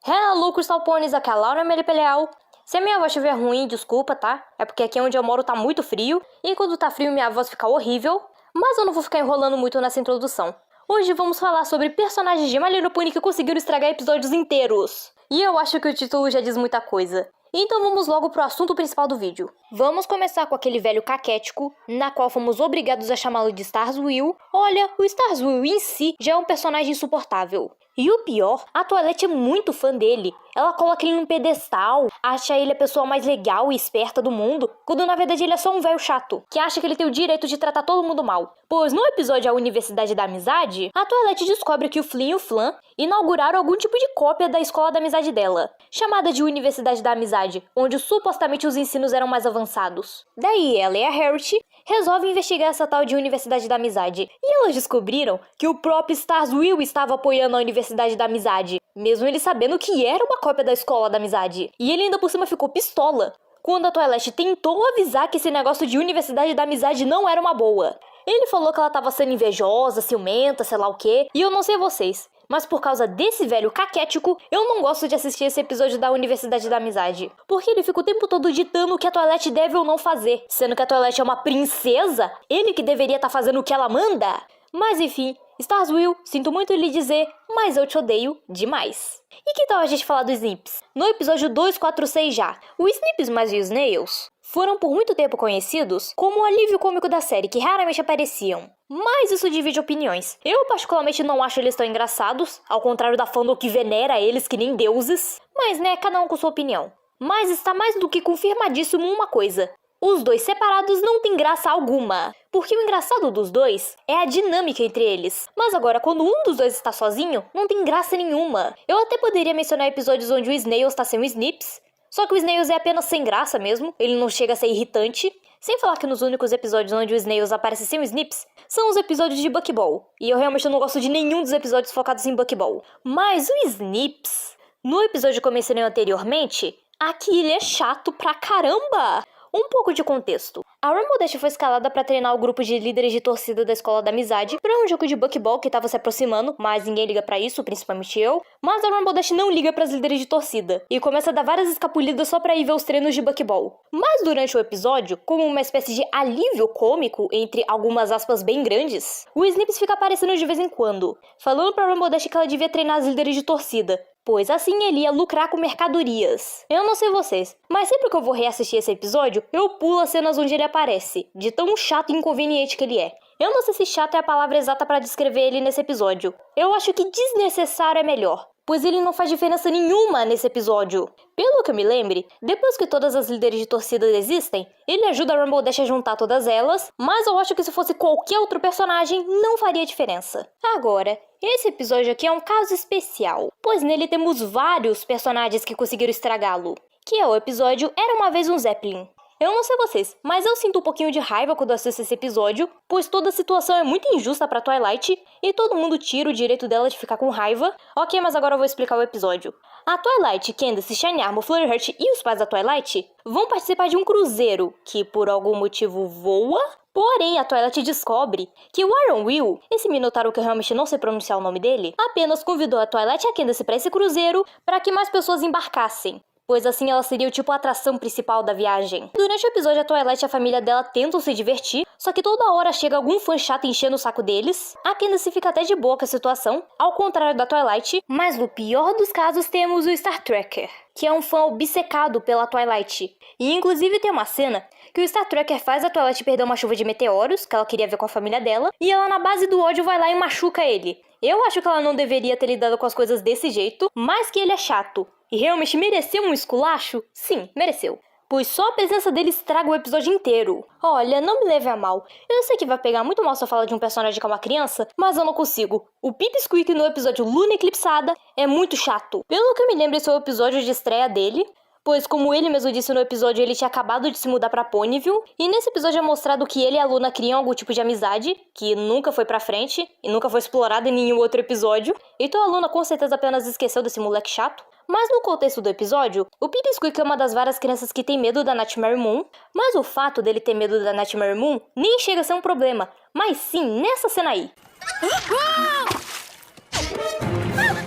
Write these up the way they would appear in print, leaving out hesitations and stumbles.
Hello, Crystal Ponies, aqui é a Laura Melipeleal. Se a minha voz estiver ruim, desculpa, tá? É porque aqui onde eu moro tá muito frio, e quando tá frio minha voz fica horrível. Mas eu não vou ficar enrolando muito nessa introdução. Hoje vamos falar sobre personagens de My Little Pony que conseguiram estragar episódios inteiros. E eu acho que o título já diz muita coisa. Então vamos logo pro assunto principal do vídeo. Vamos começar com aquele velho caquético, na qual fomos obrigados a chamá-lo de Starzwill. Olha, o Starzwill em si já é um personagem insuportável. E o pior, a Twilight é muito fã dele. Ela coloca ele num pedestal, acha ele a pessoa mais legal e esperta do mundo, quando na verdade ele é só um velho chato, que acha que ele tem o direito de tratar todo mundo mal. Pois no episódio A Universidade da Amizade, a Twilight descobre que o Flynn e o Flan inauguraram algum tipo de cópia da escola da amizade dela, chamada de Universidade da Amizade, onde supostamente os ensinos eram mais avançados. Daí ela e a Harriet resolvem investigar essa tal de Universidade da Amizade, e elas descobriram que o próprio Starzwill estava apoiando a Universidade da Amizade, mesmo ele sabendo que era uma cópia da escola da amizade. E ele ainda por cima ficou pistola quando a Twilight tentou avisar que esse negócio de Universidade da Amizade não era uma boa. Ele falou que ela tava sendo invejosa, ciumenta, sei lá o quê, e eu não sei vocês, mas por causa desse velho caquético, eu não gosto de assistir esse episódio da Universidade da Amizade. Porque ele fica o tempo todo ditando o que a Twilight deve ou não fazer, sendo que a Twilight é uma princesa, ele que deveria estar fazendo o que ela manda. Mas enfim, Starzwill, sinto muito lhe dizer, mas eu te odeio demais. E que tal a gente falar dos Snips? No episódio 246 já, os Snips mais os Snails foram por muito tempo conhecidos como o alívio cômico da série, que raramente apareciam. Mas isso divide opiniões. Eu particularmente não acho eles tão engraçados, ao contrário da fandom que venera eles que nem deuses. Mas né, cada um com sua opinião. Mas está mais do que confirmadíssimo uma coisa. Os dois separados não tem graça alguma, porque o engraçado dos dois é a dinâmica entre eles. Mas agora, quando um dos dois está sozinho, não tem graça nenhuma. Eu até poderia mencionar episódios onde o Snails está sem o Snips, só que o Snails é apenas sem graça mesmo, ele não chega a ser irritante. Sem falar que nos únicos episódios onde o Snails aparece sem o Snips, são os episódios de Buckball. E eu realmente não gosto de nenhum dos episódios focados em Buckball. Mas o Snips, no episódio que eu mencionei anteriormente, aqui ele é chato pra caramba! Um pouco de contexto. A Rainbow Dash foi escalada para treinar o grupo de líderes de torcida da Escola da Amizade para um jogo de Buckball que estava se aproximando, mas ninguém liga pra isso, principalmente eu. Mas a Rainbow Dash não liga pras líderes de torcida e começa a dar várias escapulidas só pra ir ver os treinos de Buckball. Mas durante o episódio, como uma espécie de alívio cômico, entre algumas aspas bem grandes, o Snips fica aparecendo de vez em quando, falando pra Rainbow Dash que ela devia treinar as líderes de torcida, pois assim ele ia lucrar com mercadorias. Eu não sei vocês, mas sempre que eu vou reassistir esse episódio, eu pulo as cenas onde ele aparece, de tão chato e inconveniente que ele é. Eu não sei se chato é a palavra exata para descrever ele nesse episódio. Eu acho que desnecessário é melhor, pois ele não faz diferença nenhuma nesse episódio. Pelo que eu me lembre, depois que todas as líderes de torcida desistem, ele ajuda a Rainbow Dash a juntar todas elas, mas eu acho que se fosse qualquer outro personagem, não faria diferença. Agora, esse episódio aqui é um caso especial, pois nele temos vários personagens que conseguiram estragá-lo, que é o episódio Era Uma Vez um Zeppelin. Eu não sei vocês, mas eu sinto um pouquinho de raiva quando assisto esse episódio, pois toda a situação é muito injusta pra Twilight e todo mundo tira o direito dela de ficar com raiva. Ok, mas agora eu vou explicar o episódio. A Twilight, Candace, Shiny Armor, Fluttershy e os pais da Twilight vão participar de um cruzeiro que por algum motivo voa. Porém, a Twilight descobre que o Iron Will, esse minotauro que eu realmente não sei pronunciar o nome dele, apenas convidou a Twilight e a Candace pra esse cruzeiro para que mais pessoas embarcassem, pois assim ela seria o tipo a atração principal da viagem. Durante o episódio, a Twilight e a família dela tentam se divertir, só que toda hora chega algum fã chato enchendo o saco deles. A Candace fica até de boa com a situação, ao contrário da Twilight, mas no pior dos casos temos o Star Trekker, que é um fã obcecado pela Twilight. E inclusive tem uma cena que o Star Trekker faz a Twilight perder uma chuva de meteoros, que ela queria ver com a família dela, e ela na base do ódio vai lá e machuca ele. Eu acho que ela não deveria ter lidado com as coisas desse jeito, mas que ele é chato. E realmente mereceu um esculacho? Sim, mereceu. Pois só a presença dele estraga o episódio inteiro. Olha, não me leve a mal. Eu sei que vai pegar muito mal se eu falar de um personagem que é uma criança, mas eu não consigo. O Pipsqueak no episódio Luna Eclipsada é muito chato. Pelo que eu me lembro, esse é o episódio de estreia dele, pois como ele mesmo disse no episódio, ele tinha acabado de se mudar pra Ponyville, e nesse episódio é mostrado que ele e a Luna criam algum tipo de amizade, que nunca foi pra frente, e nunca foi explorada em nenhum outro episódio, então a Luna com certeza apenas esqueceu desse moleque chato. Mas no contexto do episódio, o Pipsqueak é uma das várias crianças que tem medo da Nightmare Moon, mas o fato dele ter medo da Nightmare Moon nem chega a ser um problema, mas sim nessa cena aí.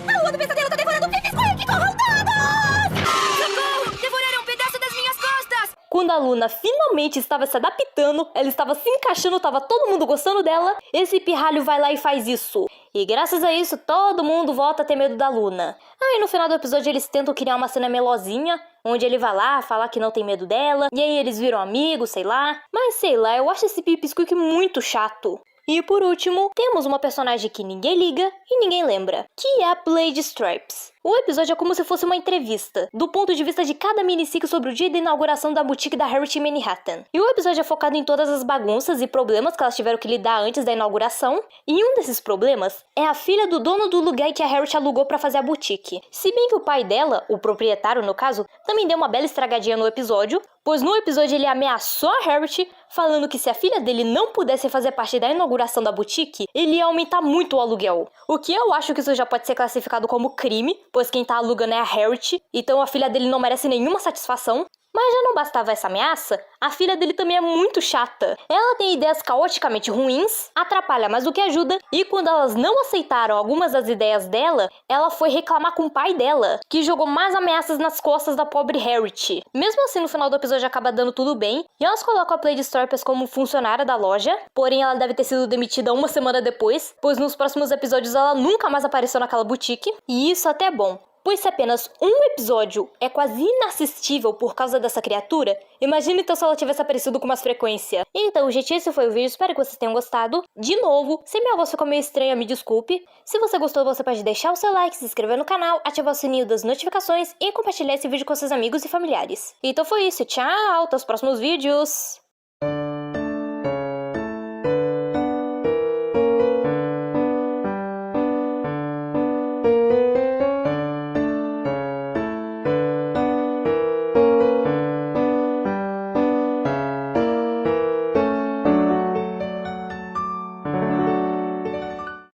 A lua do pesadelo tá devorando o Pipsqueak! quando a Luna finalmente estava se adaptando, ela estava se encaixando, estava todo mundo gostando dela, esse pirralho vai lá e faz isso. E graças a isso, todo mundo volta a ter medo da Luna. Aí no final do episódio eles tentam criar uma cena melosinha, onde ele vai lá falar que não tem medo dela, e aí eles viram amigos, sei lá. Mas sei lá, eu acho esse Pipsqueak muito chato. E por último, temos uma personagem que ninguém liga e ninguém lembra, que é a Plaid Stripes. O episódio é como se fosse uma entrevista, do ponto de vista de cada miniciclo sobre o dia da inauguração da boutique da Harriet em Manhattan. E o episódio é focado em todas as bagunças e problemas que elas tiveram que lidar antes da inauguração, e um desses problemas é a filha do dono do lugar que a Harriet alugou pra fazer a boutique. Se bem que o pai dela, o proprietário no caso, também deu uma bela estragadinha no episódio, pois no episódio ele ameaçou a Harriet, falando que se a filha dele não pudesse fazer parte da inauguração da boutique, ele ia aumentar muito o aluguel. O que eu acho que isso já pode ser classificado como crime, pois quem tá alugando é a Harriet, então a filha dele não merece nenhuma satisfação. Mas já não bastava essa ameaça, a filha dele também é muito chata. Ela tem ideias caoticamente ruins, atrapalha mais do que ajuda, e quando elas não aceitaram algumas das ideias dela, ela foi reclamar com o pai dela, que jogou mais ameaças nas costas da pobre Harriet. Mesmo assim, no final do episódio acaba dando tudo bem, e elas colocam a Plaid Stripes como funcionária da loja, porém ela deve ter sido demitida uma semana depois, pois nos próximos episódios ela nunca mais apareceu naquela boutique, e isso até é bom. Pois se apenas um episódio é quase inassistível por causa dessa criatura, imagina então se ela tivesse aparecido com mais frequência. Então, gente, esse foi o vídeo, espero que vocês tenham gostado. De novo, se minha voz ficou meio estranha, me desculpe. Se você gostou, você pode deixar o seu like, se inscrever no canal, ativar o sininho das notificações e compartilhar esse vídeo com seus amigos e familiares. Então foi isso, tchau, até os próximos vídeos!